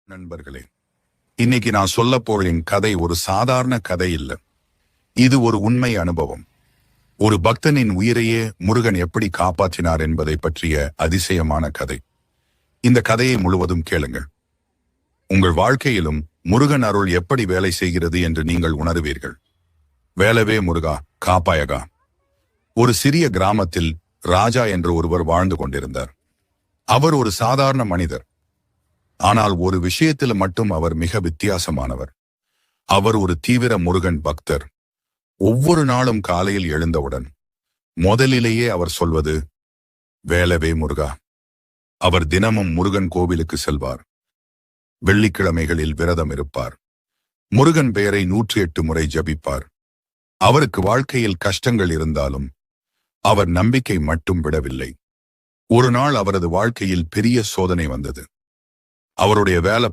நண்பர்களே, இன்னைக்கு நான் சொல்ல போறேன் கதை ஒரு சாதாரண கதை இல்ல. இது ஒரு உண்மை அனுபவம். ஒரு பக்தனின் உயிரையே முருகன் எப்படி காப்பாற்றினார் என்பதை பற்றிய அதிசயமான கதை. இந்த கதையை முழுவதும் கேளுங்கள். உங்கள் வாழ்க்கையிலும் முருகன் அருள் எப்படி வேலை செய்கிறது என்று நீங்கள் உணருவீர்கள். வேலவே முருகா காப்பாயகா. ஒரு சிறிய கிராமத்தில் ராஜா என்று ஒருவர் வாழ்ந்து கொண்டிருந்தார். அவர் ஒரு சாதாரண மனிதர். ஆனால் ஒரு விஷயத்தில் மட்டும் அவர் மிக வித்தியாசமானவர். அவர் ஒரு தீவிர முருகன் பக்தர். ஒவ்வொரு நாளும் காலையில் எழுந்தவுடன் முதலிலேயே அவர் சொல்வது வேலவே முருகா. அவர் தினமும் முருகன் கோவிலுக்கு செல்வார். வெள்ளிக்கிழமைகளில் விரதம் இருப்பார். முருகன் பெயரை 108 முறை ஜபிப்பார். அவருக்கு வாழ்க்கையில் கஷ்டங்கள் இருந்தாலும் அவர் நம்பிக்கை மட்டும் விடவில்லை. ஒரு நாள் அவரது வாழ்க்கையில் பெரிய சோதனை வந்தது. அவருடைய வேலை